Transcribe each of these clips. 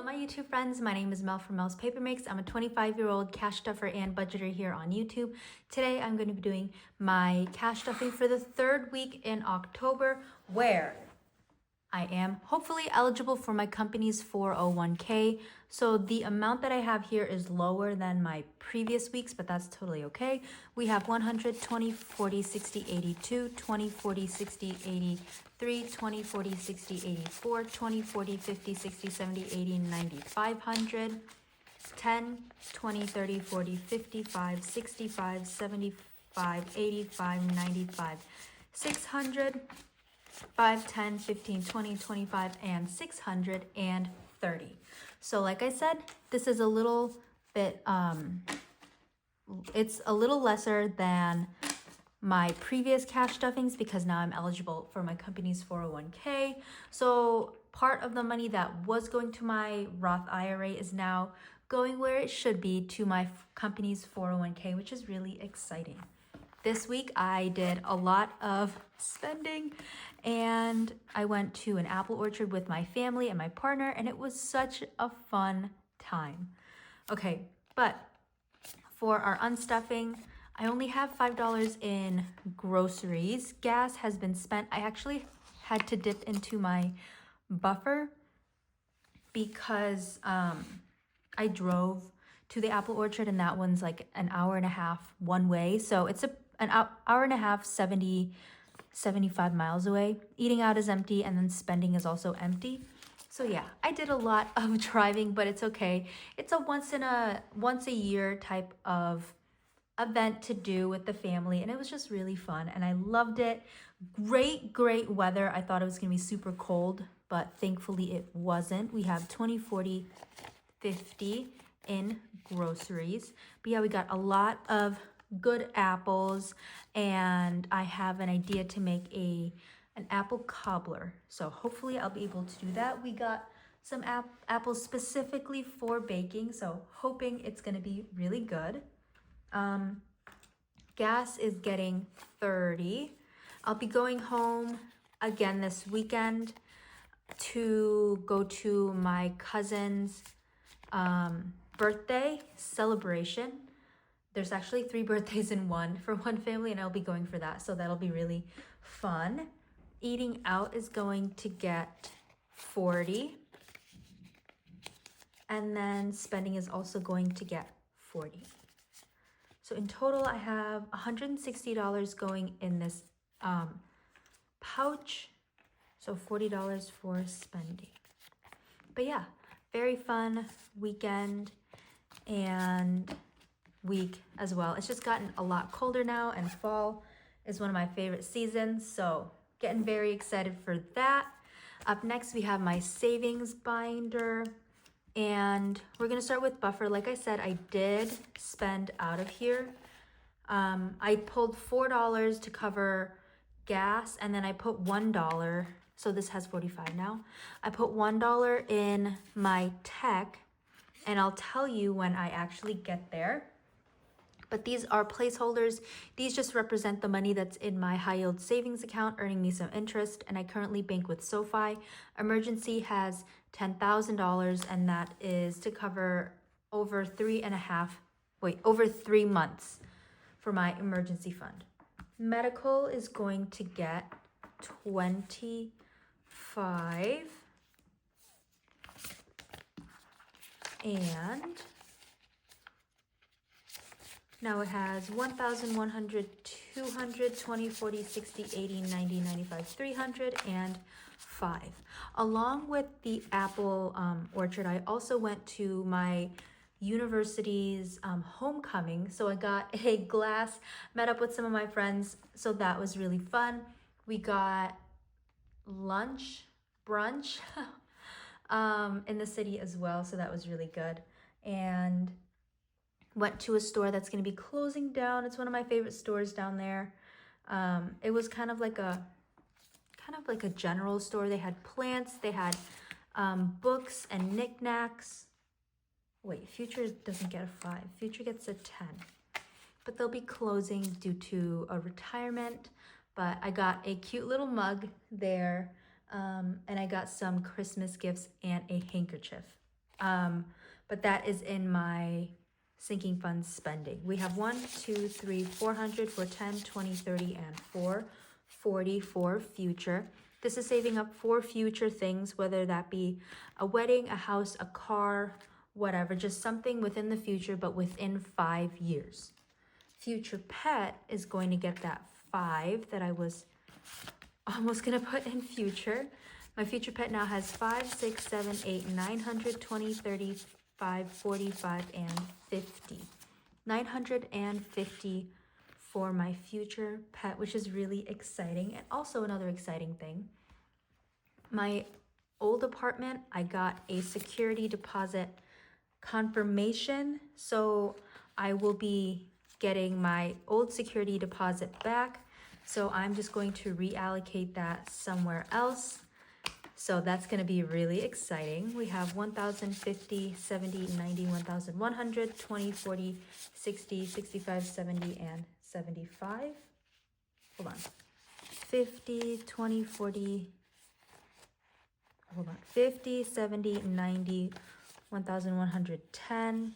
Hello, my YouTube friends. My name is Mel from Mel's Paper Makes. I'm a 25-year-old cash stuffer and budgeter here on YouTube. Today, I'm going to be doing my cash stuffing for the third week in October, where I am hopefully eligible for my company's 401k. So the amount that I have here is lower than my previous weeks, but that's totally okay. We have 100, 20, 40, 60, 82, 20, 40, 60, 83, 20, 40, 60, 84, 20, 40, 50, 60, 70, 80, 90, 500, 10, 20, 30, 40, 55, 65, 75, 85, 95, 600, 5, 10, 15, 20, 25, and 630. So like I said, this is a little bit, it's a little lesser than my previous cash stuffings because now I'm eligible for my company's 401k. So part of the money that was going to my Roth IRA is now going where it should be, to my company's 401k, which is really exciting. This week, I did a lot of spending and I went to an apple orchard with my family and my partner, and it was such a fun time. Okay, but for our unstuffing, I only have $5 in groceries. Gas has been spent. I actually had to dip into my buffer because I drove to the apple orchard, and that one's like an hour and a half one way. So it's an hour and a half, 75 miles away. Eating out is empty, and then spending is also empty. So yeah, I did a lot of driving, but it's okay. It's a once a year type of event to do with the family, and it was just really fun and I loved it. Great weather. I thought it was gonna be super cold, but thankfully it wasn't. We have 20, 40, 50 in groceries. But yeah, we got a lot of good apples, and I have an idea to make an apple cobbler. So hopefully I'll be able to do that. We got some apples specifically for baking, so hoping it's gonna be really good. Gas is getting 30. I'll be going home again this weekend to go to my cousin's birthday celebration. There's actually 3 birthdays in one for one family, and I'll be going for that. So that'll be really fun. Eating out is going to get 40. And then spending is also going to get 40. So in total, I have $160 going in this pouch. So $40 for spending. But yeah, very fun weekend and week as well. It's just gotten a lot colder now, and fall is one of my favorite seasons. So getting very excited for that. Up next, we have my savings binder. And we're gonna start with buffer. Like I said, I did spend out of here. I pulled $4 to cover gas, and then I put $1. So this has 45 now. I put $1 in my tech, and I'll tell you when I actually get there. But these are placeholders. These just represent the money that's in my high yield savings account, earning me some interest. And I currently bank with SoFi. Emergency has $10,000, and that is to cover over 3 months for my emergency fund. Medical is going to get 25. And now it has 1,100, 200, 20, 40, 60, 80, 90, 95, 300, and 5. Along with the apple orchard, I also went to my university's homecoming. So I got a glass, met up with some of my friends. So that was really fun. We got brunch in the city as well. So that was really good. And went to a store that's going to be closing down. It's one of my favorite stores down there. It was kind of like a general store. They had plants, they had books and knickknacks. Wait, Future doesn't get a 5. Future gets a 10. But they'll be closing due to a retirement. But I got a cute little mug there, and I got some Christmas gifts and a handkerchief. But that is in my sinking funds spending. We have 1, 2, 3, 400 for 10, 20, 30, and 440 for future. This is saving up for future things, whether that be a wedding, a house, a car, whatever, just something within the future, but within 5 years. Future pet is going to get that 5 that I was almost gonna put in future. My future pet now has 5, 6, 7, 8, 900, 20, 35, 45, and 50. 950 for my future pet, which is really exciting. And also another exciting thing, my old apartment, I got a security deposit confirmation. So I will be getting my old security deposit back. So I'm just going to reallocate that somewhere else. So that's going to be really exciting. We have 1,000, 50, 70, 90, 1,100, 20, 40, 60, 65, 70, and 75. Hold on. 50, 20, 40, hold on. 50, 70, 90, 1,110,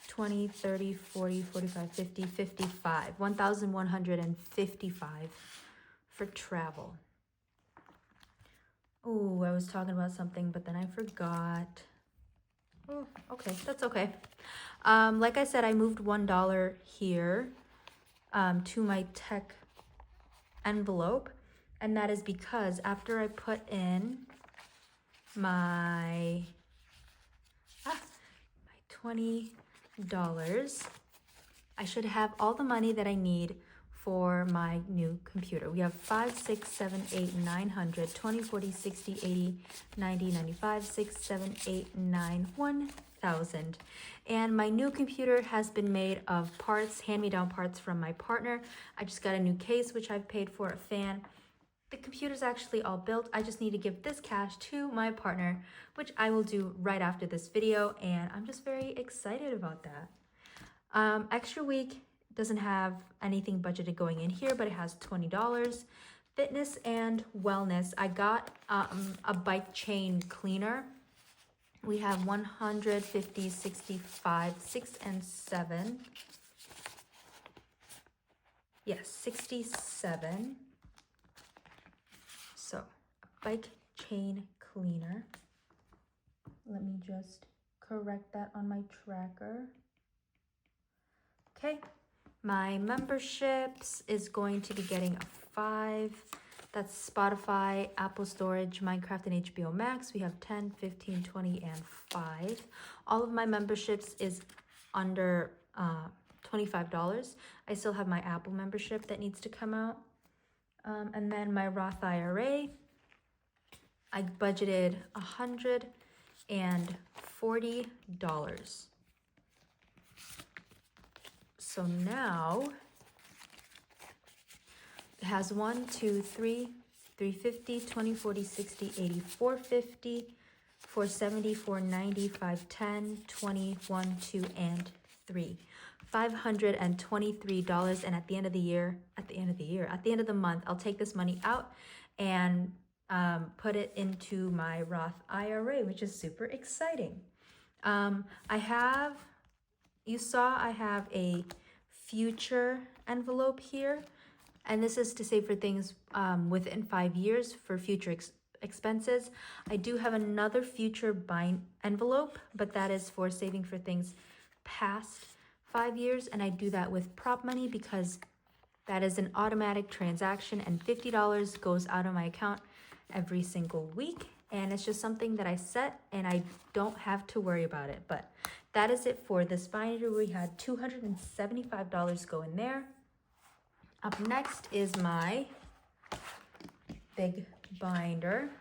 20, 30, 40, 45, 50, 55. 1,155 for travel. Oh, I was talking about something, but then I forgot. Oh, okay, that's okay. Like I said, I moved $1 here to my tech envelope, and that is because after I put in my $20, I should have all the money that I need for my new computer. We have 5, 6, 7, 8, 900, 20, 40, 60, 80, 90, 95, 6, 7, 8, 9, 1,000. And my new computer has been made of parts, hand-me-down parts from my partner. I just got a new case, which I've paid for, a fan. The computer's actually all built. I just need to give this cash to my partner, which I will do right after this video, and I'm just very excited about that. Extra week doesn't have anything budgeted going in here, but it has $20. Fitness and wellness. I got a bike chain cleaner. We have 150, 65, 6 and 7. Yes, 67. So, bike chain cleaner. Let me just correct that on my tracker. Okay, my memberships is going to be getting a 5. That's Spotify, Apple Storage, Minecraft, and HBO Max. We have 10, 15, 20, and 5. All of my memberships is under $25. I still have my Apple membership that needs to come out. And then my Roth IRA, I budgeted $140. So now it has 1, 2, 3, 350, 20, 40, 60, 80, 450, 470, 490, 510, 20, 1, 2, and 3. $523. And at the end of the month, I'll take this money out and put it into my Roth IRA, which is super exciting. I have a future envelope here, and this is to save for things within 5 years for future expenses. I do have another future envelope, but that is for saving for things past 5 years, and I do that with prop money because that is an automatic transaction, and $50 goes out of my account every single week, and it's just something that I set and I don't have to worry about it. But that is it for this binder. We had $275 go in there. Up next is my big binder,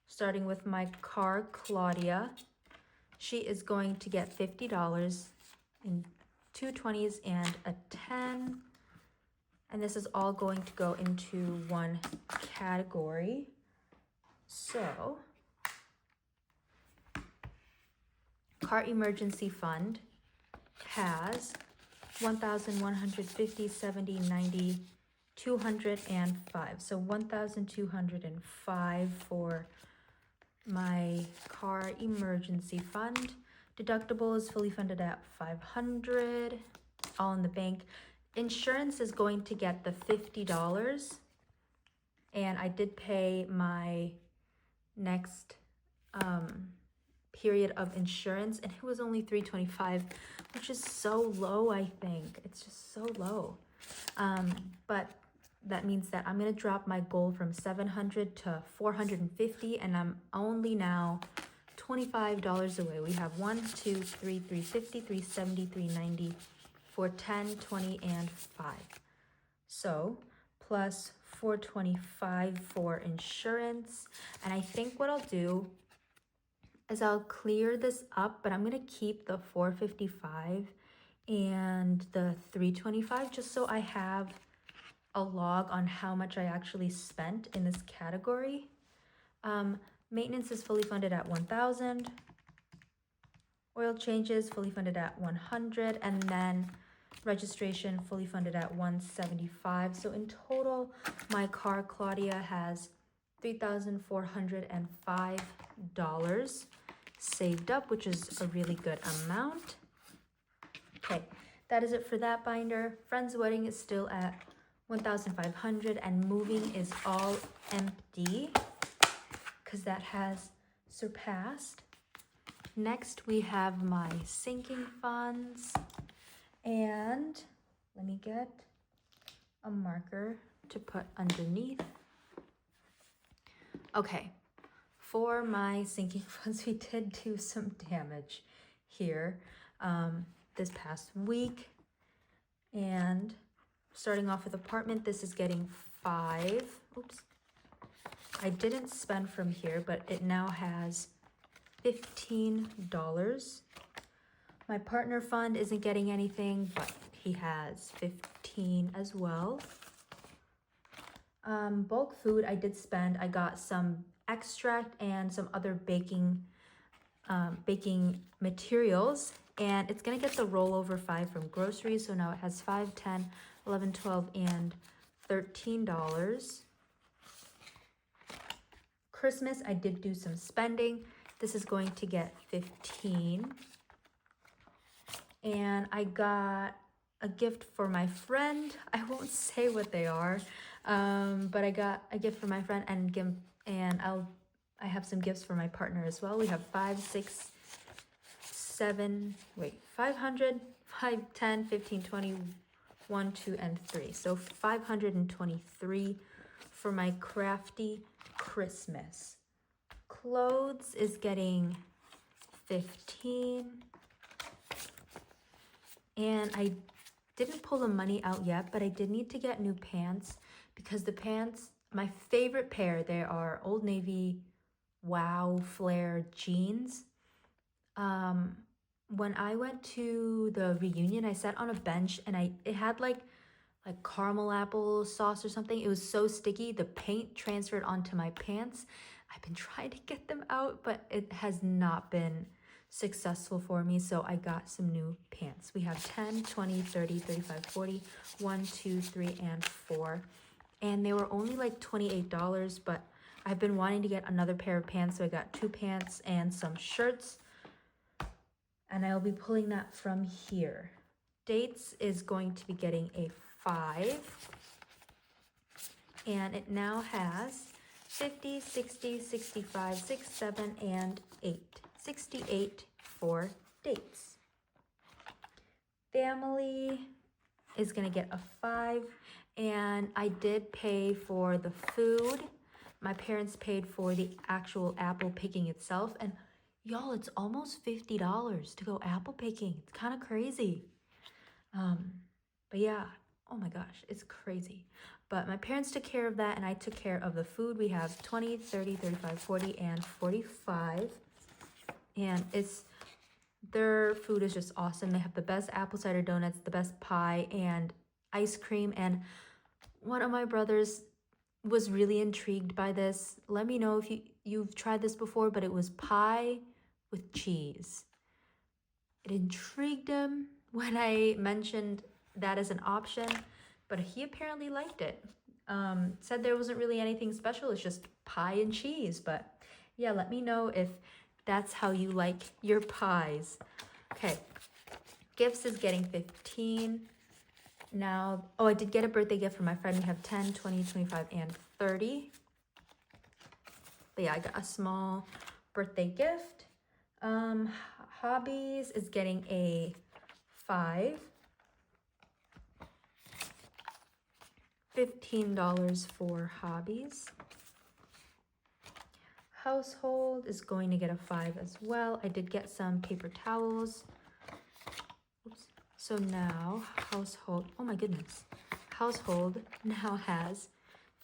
starting with my car, Claudia. She is going to get $50 in 2 20s and a 10. And this is all going to go into one category. So, car emergency fund has 1,150, 70, 90, 205. So 1,205 for my car emergency fund. Deductible is fully funded at $500, all in the bank. Insurance is going to get the $50, and I did pay my next period of insurance, and it was only $325, which is so low. I think it's just so low. But that means that I'm gonna drop my goal from 700 to 450, and I'm only now $25 away. We have 1, 2, 3, 350, 370, 390, 410, 20, and 5. So plus 425 for insurance. And I think what I'll do is I'll clear this up, but I'm gonna keep the 455 and the 325 just so I have a log on how much I actually spent in this category. Maintenance is fully funded at 1,000. Oil changes fully funded at 100, and then registration fully funded at 175. So in total, my car, Claudia, has $3,405 saved up, which is a really good amount. Okay, that is it for that binder. Friend's wedding is still at 1,500, and moving is all empty because that has surpassed. Next, we have my sinking funds, and let me get a marker to put underneath. Okay, for my sinking funds, we did do some damage here this past week. And starting off with apartment, this is getting 5. Oops. I didn't spend from here, but it now has $15. My partner fund isn't getting anything, but he has 15 as well. Bulk food I did spend. I got some extract and some other baking materials, and it's gonna get the rollover 5 from groceries. So now it has 5, 10, 11, 12, and $13. Christmas, I did do some spending. This is going to get 15. And I got a gift for my friend. I won't say what they are, but I got a gift for my friend, and I have some gifts for my partner as well. We have 5, 6, 7, 500, 5, 10, 15, 20, 1, 2, and 3. So 523 for my crafty Christmas. Clothes is getting 15. And I didn't pull the money out yet, but I did need to get new pants because the pants, my favorite pair, they are Old Navy Wow Flare jeans. When I went to the reunion, I sat on a bench, and it had like caramel apple sauce or something. It was so sticky, the paint transferred onto my pants. I've been trying to get them out, but it has not been successful for me, so I got some new pants. We have 10, 20, 30, 35, 40, 1, 2, 3, and 4. And they were only like $28, but I've been wanting to get another pair of pants, so I got 2 pants and some shirts. And I'll be pulling that from here. Dates is going to be getting a 5. And it now has 50, 60, 65, 6, 7, and 8. 68 for dates. Family is gonna get a 5, and I did pay for the food. My parents paid for the actual apple picking itself, and y'all, it's almost $50 to go apple picking. It's kind of crazy. But yeah, oh my gosh, it's crazy. But my parents took care of that, and I took care of the food. We have 20, 30, 35, 40, and 45. And their food is just awesome. They have the best apple cider donuts, the best pie, and ice cream. And one of my brothers was really intrigued by this. Let me know if you've tried this before, but it was pie with cheese. It intrigued him when I mentioned that as an option, but he apparently liked it. Said there wasn't really anything special. It's just pie and cheese, but Yeah, let me know if that's how you like your pies. Okay, gifts is getting 15. Now, oh, I did get a birthday gift from my friend. We have 10, 20, 25, and 30. But yeah, I got a small birthday gift. Hobbies is getting a 5. $15 for hobbies. Household is going to get a 5 as well. I did get some paper towels. Oops. So now household, oh my goodness. Household now has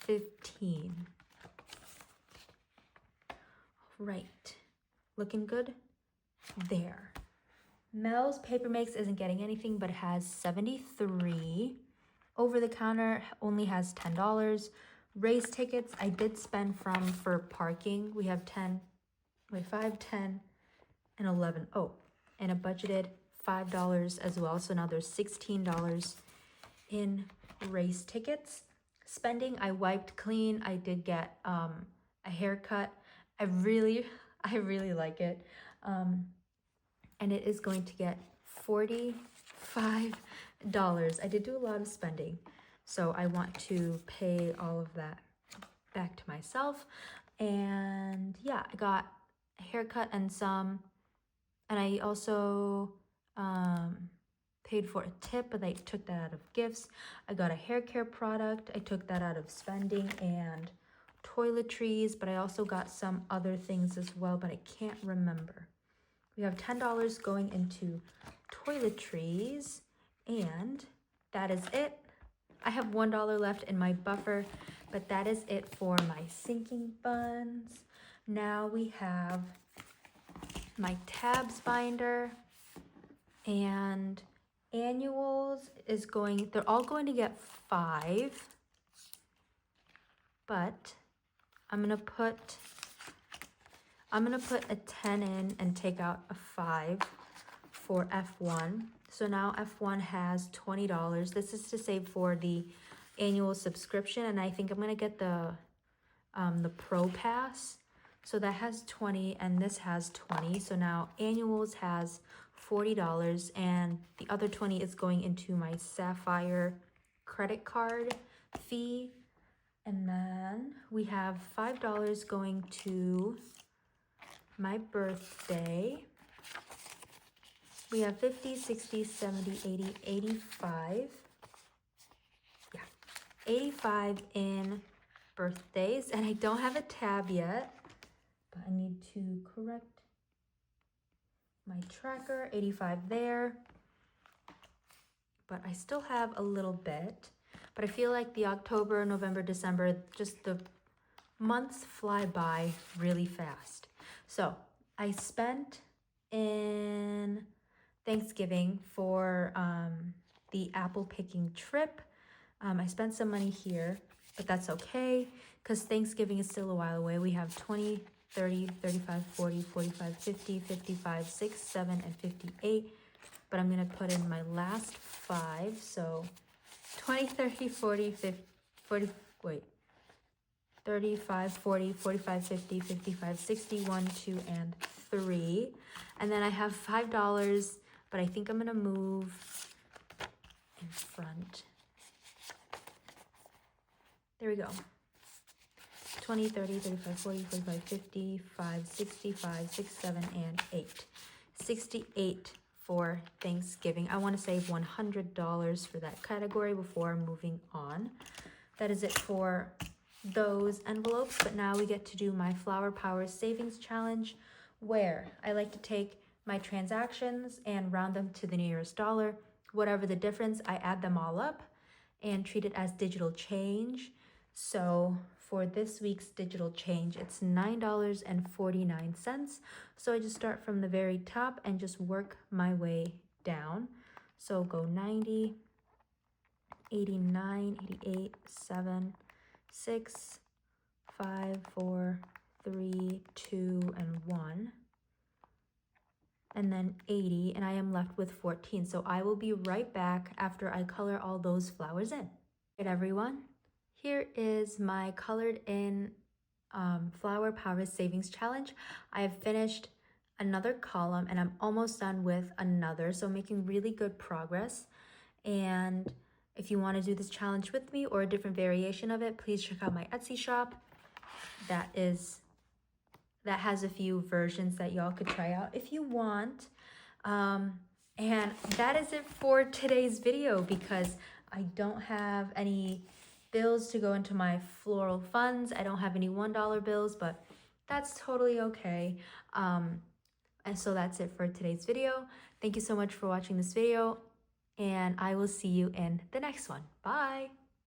15. Right. Looking good? There. Mel's Paper Mix isn't getting anything, but it has 73. Over the counter only has $10. Race tickets I did spend from for parking. We have 5, 10, and 11. Oh, and a budgeted $5 as well. So now there's $16 in race tickets. Spending, I wiped clean. I did get a haircut. I really like it. And it is going to get $45. I did do a lot of spending, so I want to pay all of that back to myself. And yeah, I got a haircut and I also paid for a tip, but I took that out of gifts. I got a hair care product. I took that out of spending and toiletries, but I also got some other things as well, but I can't remember. We have $10 going into toiletries, and that is it. I have $1 left in my buffer, but that is it for my sinking funds. Now we have my tabs binder, and annuals is they're all going to get 5, but I'm gonna put a 10 in and take out a 5 for F1. So now F1 has $20. This is to save for the annual subscription, and I think I'm gonna get the Pro Pass. So that has 20 and this has 20. So now annuals has $40, and the other 20 is going into my Sapphire credit card fee. And then we have $5 going to my birthday. We have 50, 60, 70, 80, 85. Yeah, 85 in birthdays. And I don't have a tab yet, but I need to correct my tracker. 85 there. But I still have a little bit. But I feel like the October, November, December, just the months fly by really fast. So I spent in Thanksgiving for the apple picking trip. I spent some money here, but that's okay because Thanksgiving is still a while away. We have 20, 30, 35, 40, 45, 50, 55, 6, 7, and 58. But I'm going to put in my last 5. So 20, 30, 40, 50, 40, wait. 35, 40, 45, 50, 55, 60, 1, 2, and 3. And then I have $5, but I think I'm going to move in front. There we go. 20, 30, 35, 40, 45, 55, 65, 6, 7, and 8. 68 for Thanksgiving. I want to save $100 for that category before moving on. That is it for those envelopes, but now we get to do my Flower Power Savings Challenge, where I like to take my transactions and round them to the nearest dollar. Whatever the difference, I add them all up and treat it as digital change. So for this week's digital change, it's $9.49. So I just start from the very top and just work my way down. So go 90, 89, 88, 7, 6, 5, 4, 3, 2, and 1. And then 80, and I am left with 14. So I will be right back after I color all those flowers in. All right, everyone. Here is my colored in Flower Power Savings Challenge. I have finished another column and I'm almost done with another, so making really good progress. And if you want to do this challenge with me or a different variation of it, please check out my Etsy shop. That has a few versions that y'all could try out if you want. And that is it for today's video, because I don't have any bills to go into my floral funds. I don't have any $1 bills, but that's totally okay. And so that's it for today's video. Thank you so much for watching this video, and I will see you in the next one. Bye.